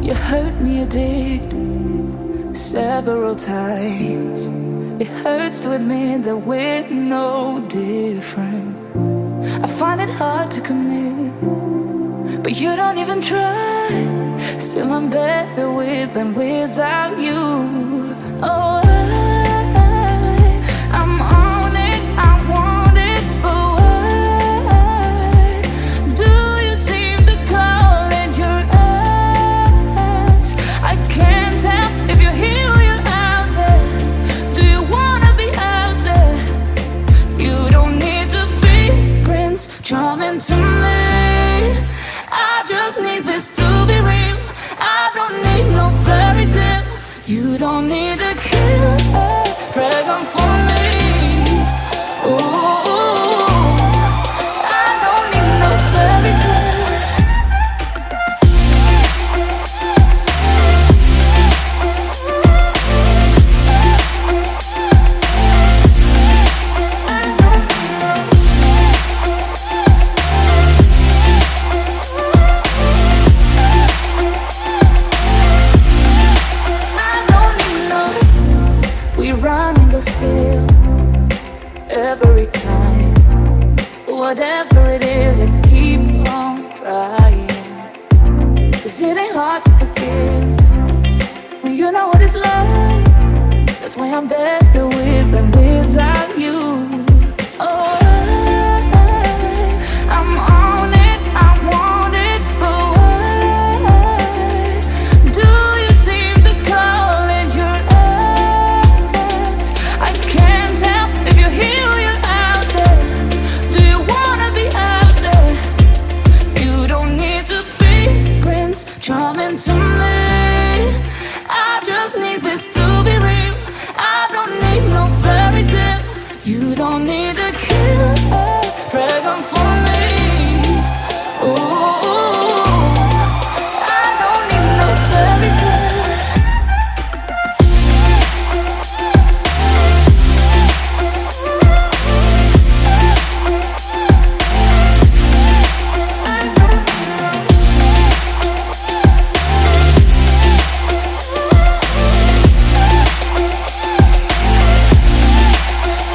You hurt me, you did, several times. It hurts to admit that we're no different. I find it hard to commit, but you don't even try. Still I'm better with than without you. Oh, I'm on it, I want it, but why do you seem to call in your eyes? I can't tell if you're here or you're out there. Do you wanna be out there? You don't need to be Prince Charming to me. I just need this to be real. I don't need no fairy tale. You don't need to kill a dragon for me. Ooh, I don't need no fairy tale. Still, every time, whatever it is, I keep on trying. 'Cause it ain't hard to forgive when you know what it's like. That's why I'm better with than without you. Oh, I'm on it, I want it, but why do you seem to call in your eyes? I can't tell if you're here or you're out there. Do you wanna be out there? You don't need to be Prince Charming to me. I just need this to be real. I don't need no fairy tale. You don't need to kill a dragon for me. Ooh, I don't need no fairy tale.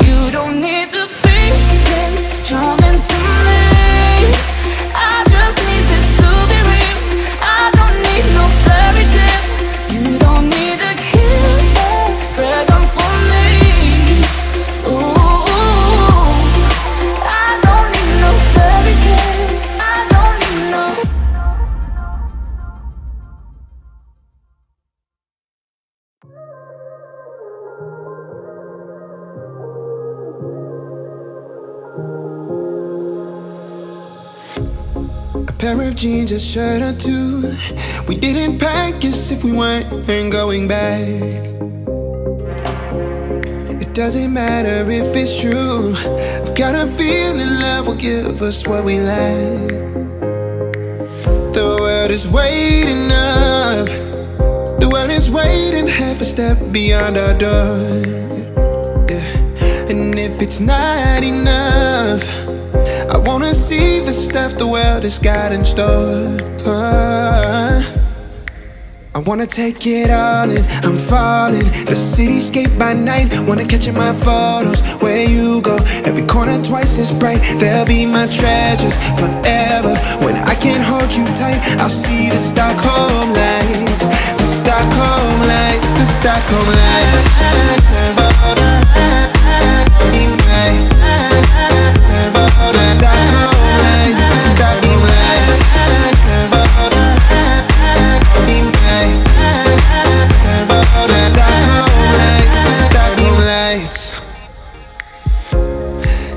You don't need to be Prince Charming to me. I just need this to be real. I don't need no fairy tale. You don't need to kill a dragon for me. Ooh, I don't need no fairy tale. I don't need no. A pair of jeans, a shirt or two. We didn't pack as if we weren't going back. It doesn't matter if it's true. I've got a feeling love will give us what we lack. The world is waiting up. The world is waiting half a step beyond our door. Yeah. And if it's not enough, I wanna see the stuff the world has got in store. I wanna take it all in, I'm falling. The cityscape by night, wanna catch in my photos. Where you go, every corner twice as bright. They'll be my treasures forever. When I can't hold you tight, I'll see the Stockholm lights. The Stockholm lights, the Stockholm lights.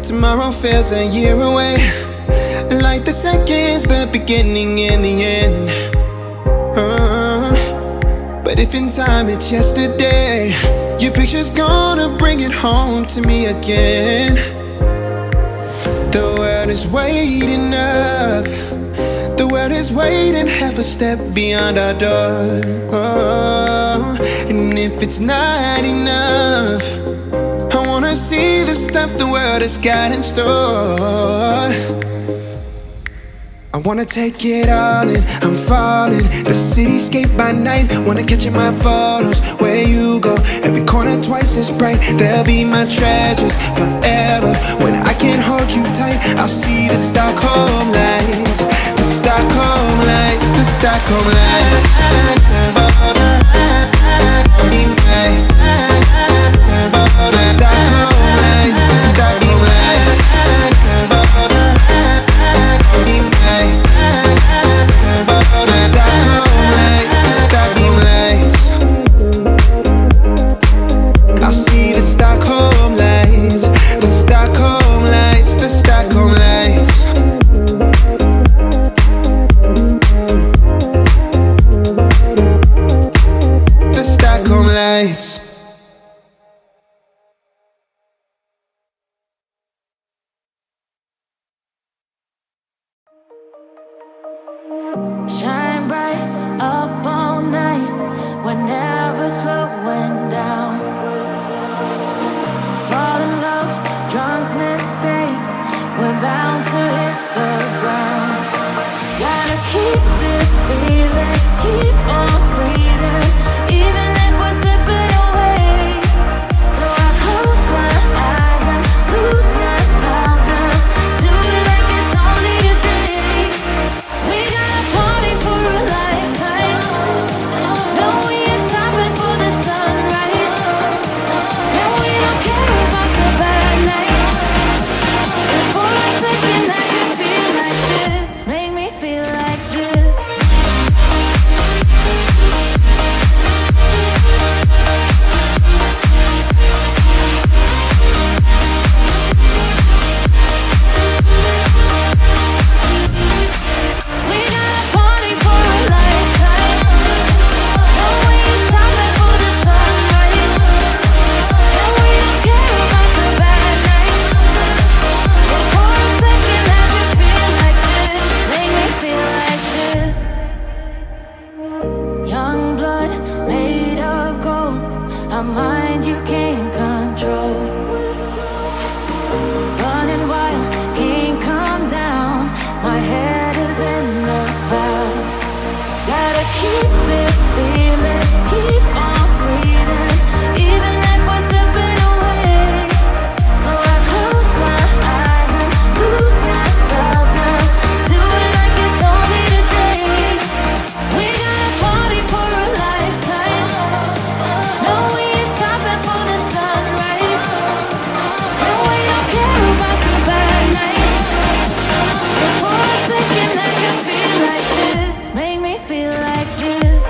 Tomorrow feels a year away, like the seconds, the beginning and the end. But if in time it's yesterday, your picture's gonna bring it home to me again. The world is waiting up. The world is waiting half a step beyond our door. And if it's not enough, I wanna see the stuff the world has got in store. I wanna take it all in, I'm falling. The cityscape by night, wanna catch in my photos. Where you go, every corner twice as bright. They'll be my treasures forever. When I can't hold you tight, I'll see the Stockholm lights. The Stockholm lights, the Stockholm lights. The Stockholm lights, the Stockholm lights. Shine bright up all night, we're never slowing down. Fall in love, drunk mistakes, we're bound to hit the ground. Gotta keep this feeling, keep on breathing, even if we're slipping away. So I close my eyes and lose myself now. Do it like it's only today. We got a party for a lifetime. No, we ain't stopping for the sunrise. And we don't care about the bad nights. And for a second I can feel like this. Make me feel like this. We got a party for a lifetime. No, we ain't stopping for the sunrise. And we don't care about the bad nights. But for a second I can feel like this. Make me feel like this. Young blood made of gold, a mind you can't control. Running wild, can't come down. My head is in the clouds. Gotta keep this feeling, keep on breathing, even if we're slipping away. So I close my eyes and lose myself now. Do it like it's only today. We got a party for a lifetime. No, we ain't stopping for the sunrise. And we don't care about the bad nights. And for a second I can feel like this. Make me feel like this.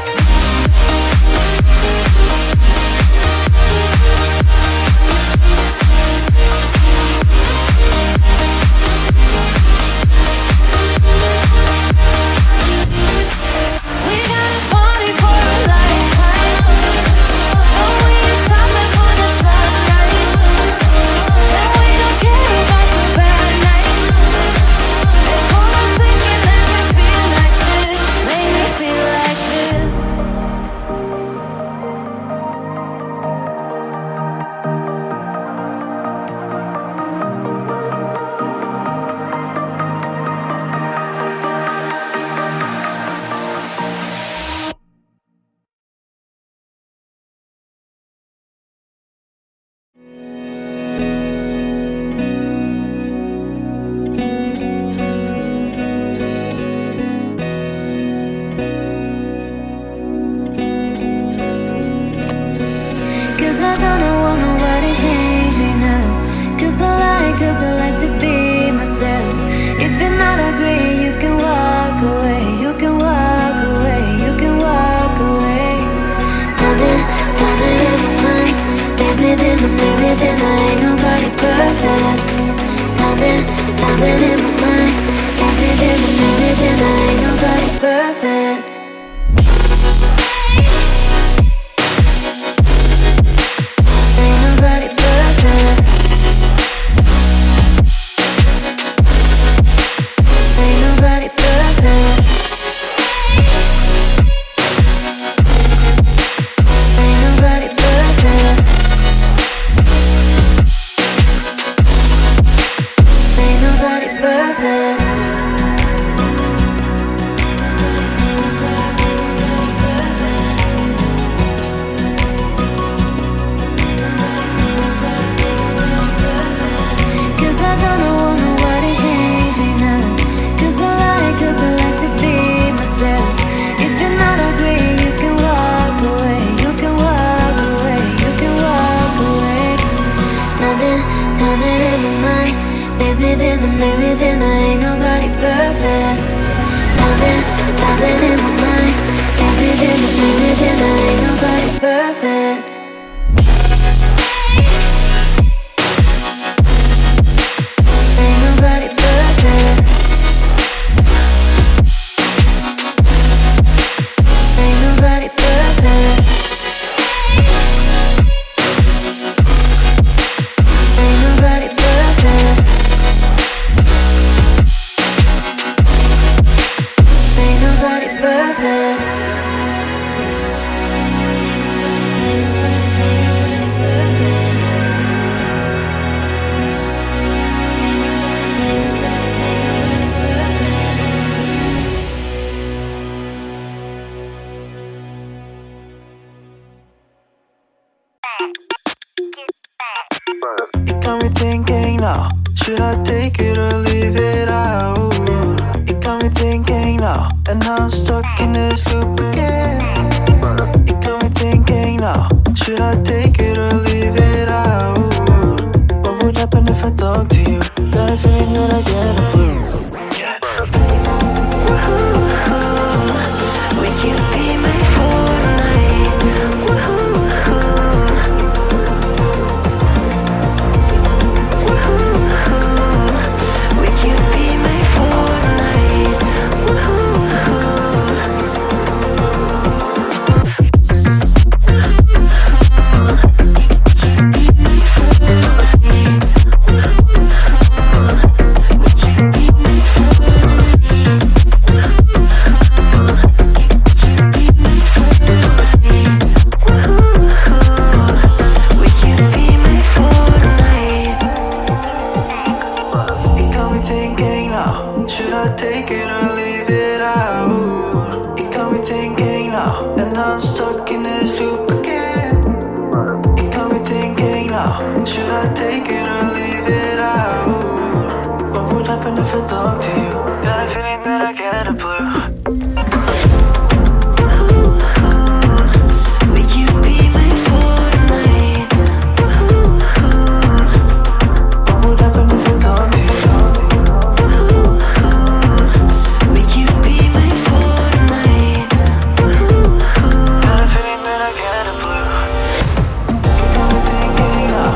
We got a party for a lifetime. No, we ain't stopping for the sunrise. And we don't care about the bad nights. And for a second I can feel like this. Make me feel like this. Cause I don't want nobody change me now. Cause I like to be myself. If you're not agree, you can walk away. You can walk away, you can walk away. Something in my mind makes me think I ain't nobody perfect. Something in my mind makes me think I ain't nobody perfect. Ain't nobody perfect. Ain't nobody perfect. Ain't nobody perfect. Ain't nobody perfect. Something in my mind makes me think that ain't nobody perfect. Something in my mind makes me think that ain't nobody perfect. Ain't nobody perfect. Ain't nobody perfect. Ain't nobody perfect. Ain't nobody perfect. Ain't nobody perfect. Ain't nobody perfect. It got me thinking now, should I take it or leave it out? It got me thinking now, and now I'm stuck in this loop again. It got me thinking now, should I take it or leave it out? What would happen if I talk to you? Got a feeling that I get a clue. Would you be my Fortnite? Would you be my Fortnite? Would you be my Fortnite? It got me thinking now, should I take it or leave it out? It got me thinking now, and now I'm stuck in this loop again. It got me thinking now, should I take it or leave it out? What would happen if I talk to you? Got a feeling that I get a blue. Would you be my Fortnite? What would happen if I talk to you? Would you be my Fortnite? Got a feeling that I get a blue. It got me thinking now,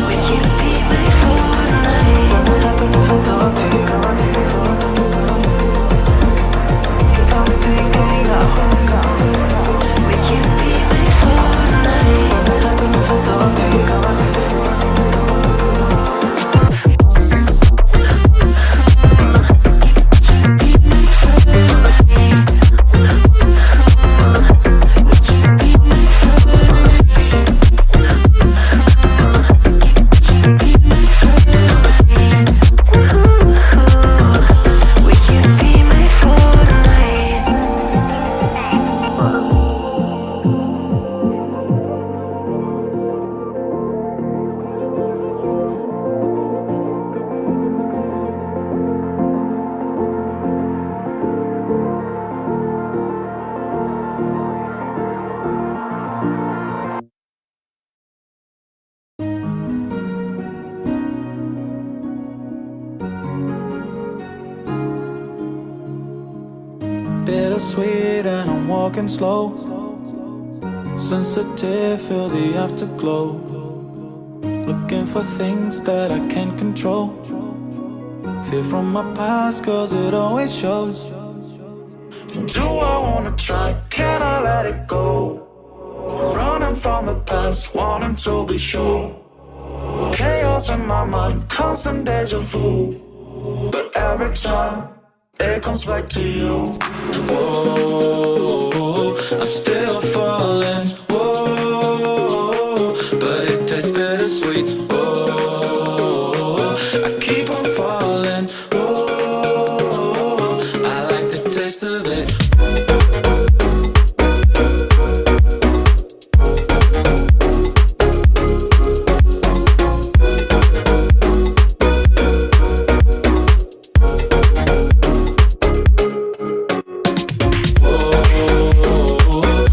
Would you be my Fortnite? what would happen if I talk to you? It got me thinking now, Would you be my Fortnite? what would happen if I talk to you? Would you be my Fortnite? Bittersweet and I'm walking slow. Sensitive, feel the afterglow. Looking for things that I can't control. Fear from my past, cause it always shows. Do I wanna try? Can I let it go? Running from the past, wanting to be sure. Chaos in my mind, constant deja vu. But every time it comes back to you. Whoa, I'm still falling. Whoa, but it tastes bittersweet. Whoa, I keep on falling. Whoa, I like the taste of it.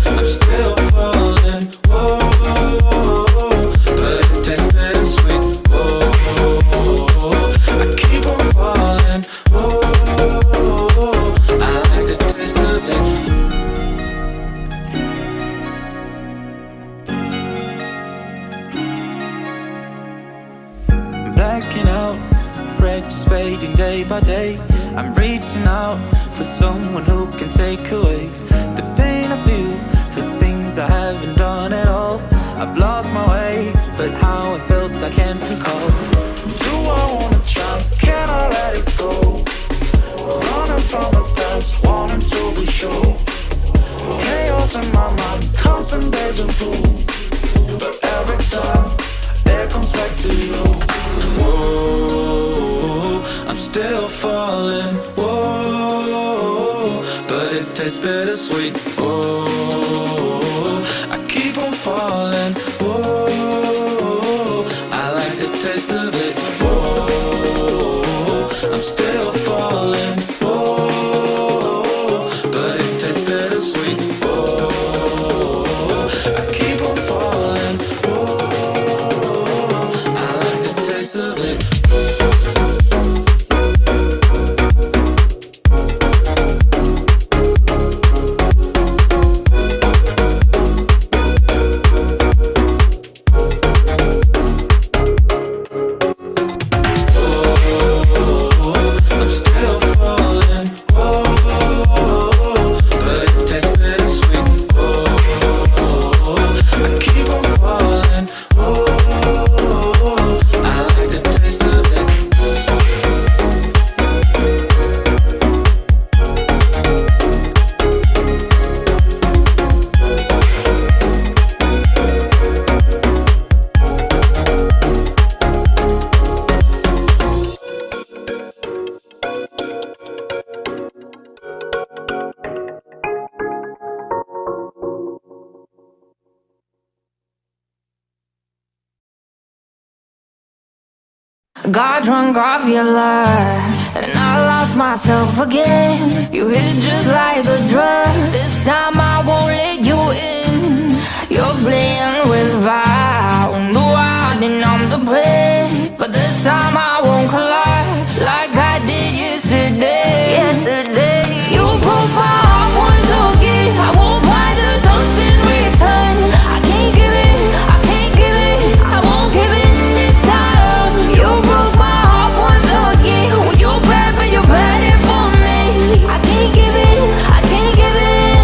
I'm still falling, whoa, but it tastes bittersweet. light just fading day by day. I'm reaching out for someone who can take away the pain I feel for things I haven't done at all. I've lost my way, but how I felt I can't recall. Do I wanna try? Can I let it go? Running from the past, wanting to be sure. Chaos in my mind, constant deja vu. But every time, it comes back to you. Whoa, I'm still falling. Whoa, but it tastes bittersweet. Whoa, I keep on falling. Whoa, I like the taste of it. Whoa, I'm still falling. Whoa, but it tastes bittersweet. Whoa, I keep on falling. Whoa, I like the taste of it. Got drunk off your life, and I lost myself again. You hit just like a drug. This time I won't let you in. You're playing with fire. No, I didn't, I'm the prey. But this time I won't collide like I did yesterday. You broke my heart once again. I won't buy the dust in return. I can't give it, I can't give it, I won't give it this time. You broke my heart once again. Well, you're bad, but you're bad it for me. I can't give it, I can't give it.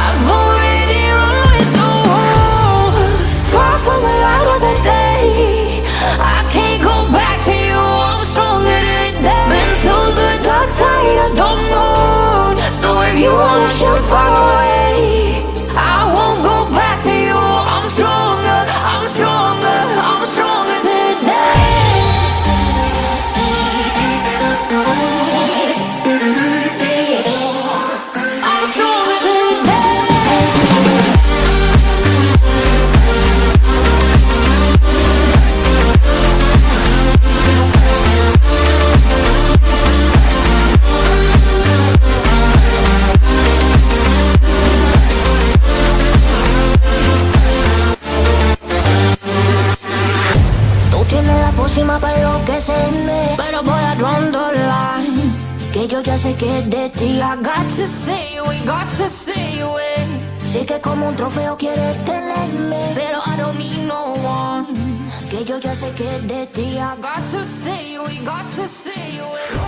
I've already run with the wolves. Far from the light of the day. I can't go back to you, I'm stronger today. Been to the dark side, I don't know. So if you wanna shoot far away, I won't go back to you. I'm stronger, I'm stronger, I'm stronger today. I'm stronger today. Tú tienes la pócima para enloquecerme, pero voy a draw the line. Que yo ya sé que es de ti. I got to stay away, got to stay away. Sé que como un trofeo quieres tenerme, pero I don't need no one. Que yo ya sé que es de ti. I got to stay away, got to stay away.